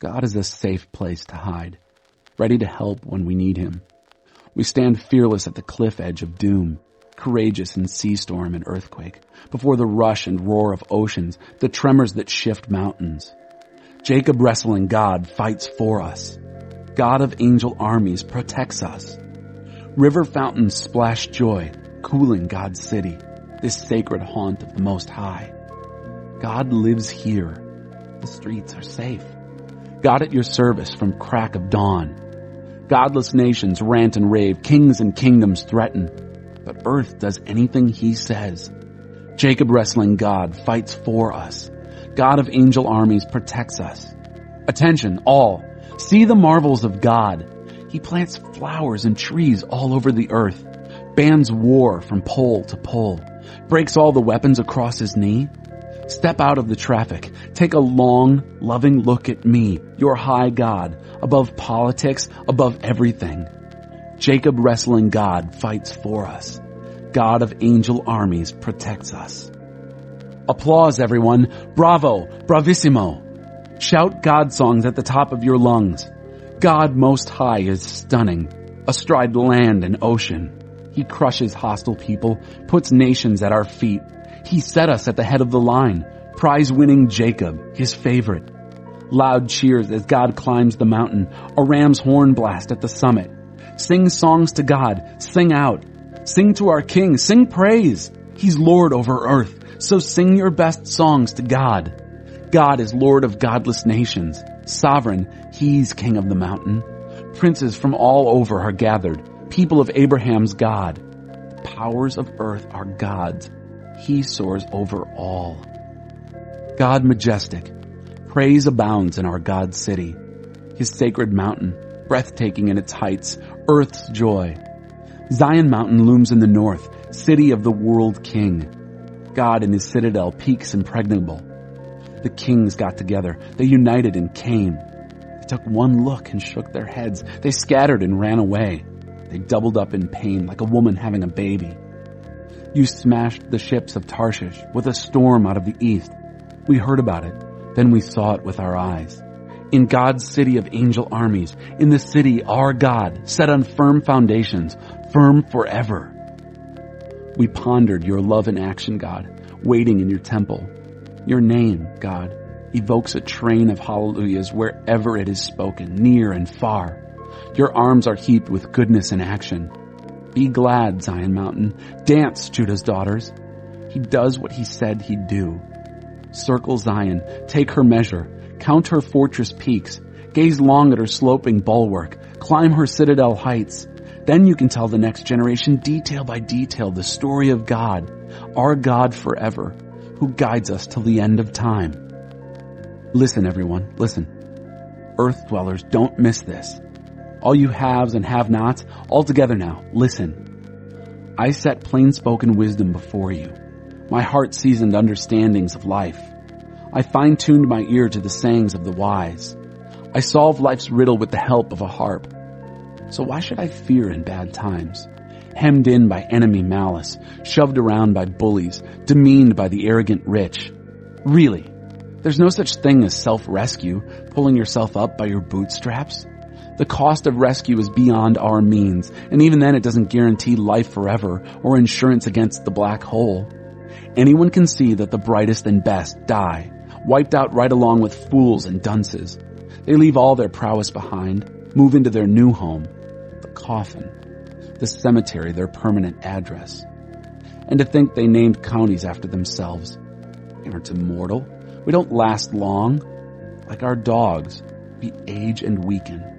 God is a safe place to hide, ready to help when we need him. We stand fearless at the cliff edge of doom, courageous in sea storm and earthquake, before the rush and roar of oceans, the tremors that shift mountains. Jacob wrestling God fights for us. God of angel armies protects us. River fountains splash joy, cooling God's city, this sacred haunt of the Most High. God lives here. The streets are safe. God at your service from crack of dawn. Godless nations rant and rave, kings and kingdoms threaten, but earth does anything he says. Jacob wrestling God fights for us. God of angel armies protects us. Attention, all. See the marvels of God. He plants flowers and trees all over the earth, bans war from pole to pole, breaks all the weapons across his knee. Step out of the traffic. Take a long, loving look at me, your high God, above politics, above everything. Jacob wrestling God fights for us. God of angel armies protects us. Applause, everyone. Bravo, bravissimo. Shout God songs at the top of your lungs. God Most High is stunning, astride land and ocean. He crushes hostile people, puts nations at our feet. He set us at the head of the line, prize-winning Jacob, his favorite. Loud cheers as God climbs the mountain, a ram's horn blast at the summit. Sing songs to God, sing out. Sing to our King, sing praise. He's Lord over earth, so sing your best songs to God. God is Lord of godless nations. Sovereign, he's King of the mountain. Princes from all over are gathered, people of Abraham's God. The powers of earth are God's. He soars over all. God majestic, praise abounds in our God's city. His sacred mountain, breathtaking in its heights, earth's joy. Zion Mountain looms in the north, city of the world king. God in his citadel peaks impregnable. The kings got together. They united and came. They took one look and shook their heads. They scattered and ran away. They doubled up in pain like a woman having a baby. You smashed the ships of Tarshish with a storm out of the east. We heard about it. Then we saw it with our eyes. In God's city of angel armies, in the city our God, set on firm foundations, firm forever. We pondered your love in action, God, waiting in your temple. Your name, God, evokes a train of hallelujahs wherever it is spoken, near and far. Your arms are heaped with goodness and action. Be glad, Zion Mountain. Dance, Judah's daughters. He does what he said he'd do. Circle Zion, take her measure, count her fortress peaks, gaze long at her sloping bulwark, climb her citadel heights. Then you can tell the next generation, detail by detail, the story of God, our God forever, who guides us till the end of time. Listen, everyone, listen. Earth dwellers, don't miss this. All you haves and have-nots, all together now, listen. I set plain-spoken wisdom before you, my heart-seasoned understandings of life. I fine-tuned my ear to the sayings of the wise. I solve life's riddle with the help of a harp. So why should I fear in bad times? Hemmed in by enemy malice, shoved around by bullies, demeaned by the arrogant rich. Really, there's no such thing as self-rescue, pulling yourself up by your bootstraps. The cost of rescue is beyond our means, and even then it doesn't guarantee life forever or insurance against the black hole. Anyone can see that the brightest and best die, wiped out right along with fools and dunces. They leave all their prowess behind, move into their new home, the coffin, the cemetery, their permanent address. And to think they named counties after themselves. We aren't immortal. We don't last long. Like our dogs, we age and weaken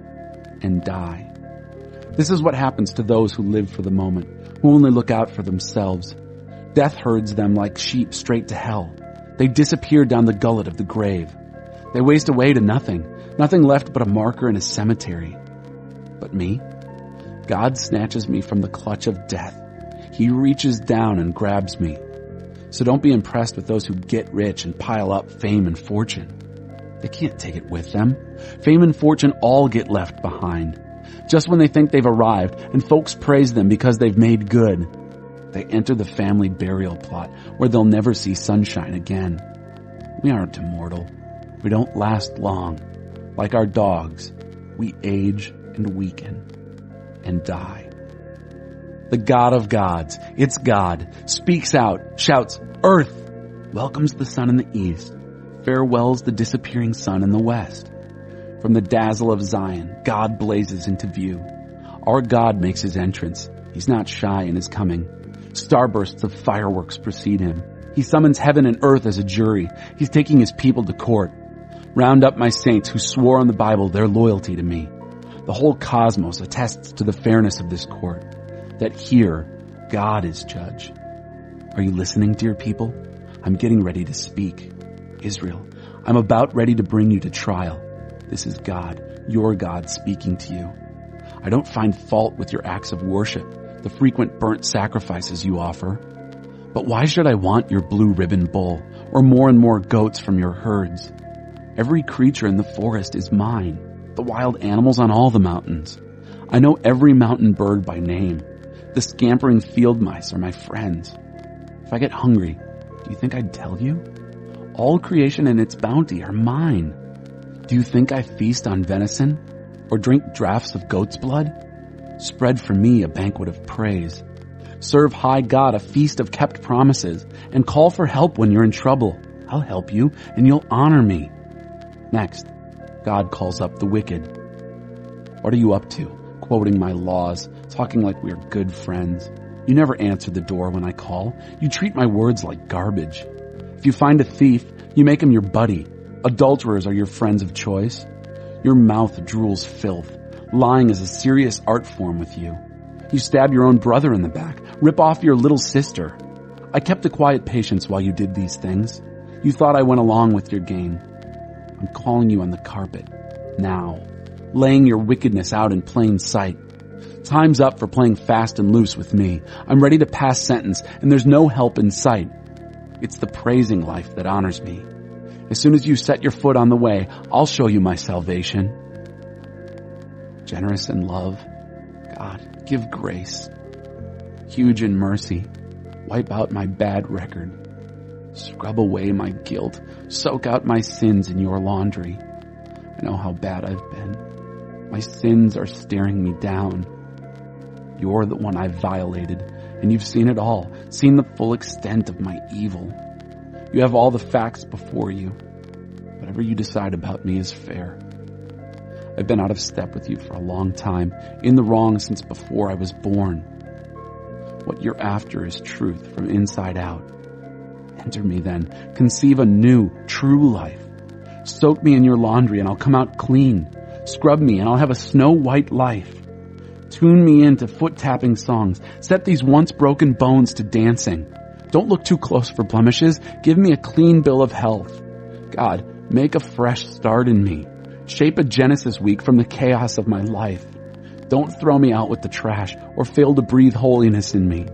and die. This is what happens to those who live for the moment, who only look out for themselves. Death herds them like sheep straight to hell. They disappear down the gullet of the grave. They waste away to nothing left but a marker in a cemetery. But me? God snatches me from the clutch of death. He reaches down and grabs me. So don't be impressed with those who get rich and pile up fame and fortune. They can't take it with them. Fame and fortune all get left behind. Just when they think they've arrived and folks praise them because they've made good, they enter the family burial plot where they'll never see sunshine again. We aren't immortal. We don't last long. Like our dogs, we age and weaken and die. The God of gods, it's God, speaks out, shouts, "Earth!" welcomes the sun in the east, farewells the disappearing sun in the west. From the dazzle of Zion, God blazes into view. Our God makes his entrance. He's not shy in his coming. Starbursts of fireworks precede him. He summons heaven and earth as a jury. He's taking his people to court. Round up my saints who swore on the Bible their loyalty to me. The whole cosmos attests to the fairness of this court, that here God is judge. Are you listening, dear people? I'm getting ready to speak. Israel, I'm about ready to bring you to trial. This is God, your God, speaking to you. I don't find fault with your acts of worship, the frequent burnt sacrifices you offer. But why should I want your blue ribbon bull, or more and more goats from your herds? Every creature in the forest is mine, the wild animals on all the mountains. I know every mountain bird by name. The scampering field mice are my friends. If I get hungry, do you think I'd tell you? All creation and its bounty are mine. Do you think I feast on venison, or drink draughts of goat's blood? Spread for me a banquet of praise. Serve high God a feast of kept promises, and call for help when you're in trouble. I'll help you, and you'll honor me. Next, God calls up the wicked. What are you up to? Quoting my laws, talking like we're good friends. You never answer the door when I call. You treat my words like garbage. If you find a thief, you make him your buddy. Adulterers are your friends of choice. Your mouth drools filth. Lying is a serious art form with you. You stab your own brother in the back, rip off your little sister. I kept a quiet patience while you did these things. You thought I went along with your game. I'm calling you on the carpet, now, laying your wickedness out in plain sight. Time's up for playing fast and loose with me. I'm ready to pass sentence, and there's no help in sight. It's the praising life that honors me. As soon as you set your foot on the way, I'll show you my salvation. Generous in love, God, give grace. Huge in mercy, wipe out my bad record. Scrub away my guilt, soak out my sins in your laundry. I know how bad I've been. My sins are staring me down. You're the one I've violated, and you've seen it all, seen the full extent of my evil. You have all the facts before you. Whatever you decide about me is fair. I've been out of step with you for a long time, in the wrong since before I was born. What you're after is truth from inside out. Enter me then, conceive a new, true life. Soak me in your laundry and I'll come out clean. Scrub me and I'll have a snow-white life. Tune me into foot-tapping songs. Set these once broken bones to dancing. Don't look too close for blemishes. Give me a clean bill of health. God, make a fresh start in me. Shape a Genesis week from the chaos of my life. Don't throw me out with the trash or fail to breathe holiness in me.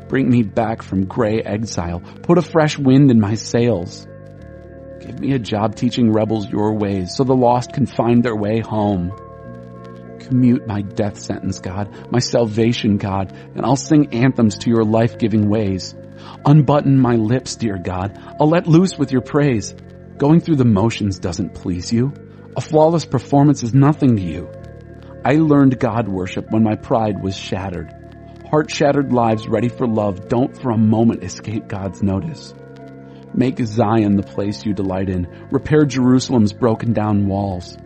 Bring me back from gray exile. Put a fresh wind in my sails. Give me a job teaching rebels your ways so the lost can find their way home. Commute my death sentence, God, my salvation, God, and I'll sing anthems to your life-giving ways. Unbutton my lips, dear God. I'll let loose with your praise. Going through the motions doesn't please you. A flawless performance is nothing to you. I learned God worship when my pride was shattered. Heart-shattered lives ready for love don't for a moment escape God's notice. Make Zion the place you delight in. Repair Jerusalem's broken down walls.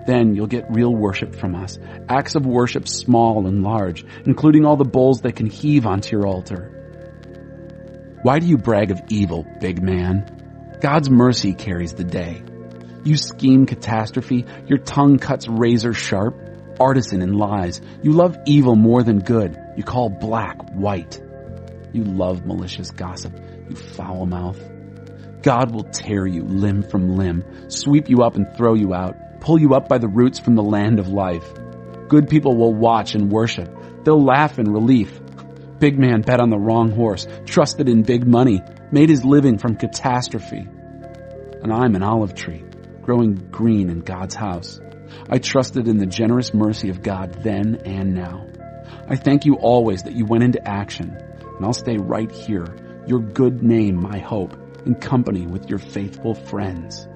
Then you'll get real worship from us. Acts of worship small and large, including all the bowls that can heave onto your altar. Why do you brag of evil, big man? God's mercy carries the day. You scheme catastrophe. Your tongue cuts razor sharp. Artisan in lies. You love evil more than good. You call black white. You love malicious gossip, you foul mouth. God will tear you limb from limb, sweep you up and throw you out, pull you up by the roots from the land of life. Good people will watch and worship. They'll laugh in relief. Big man bet on the wrong horse, trusted in big money, made his living from catastrophe. And I'm an olive tree, growing green in God's house. I trusted in the generous mercy of God then and now. I thank you always that you went into action, and I'll stay right here, your good name, my hope, in company with your faithful friends.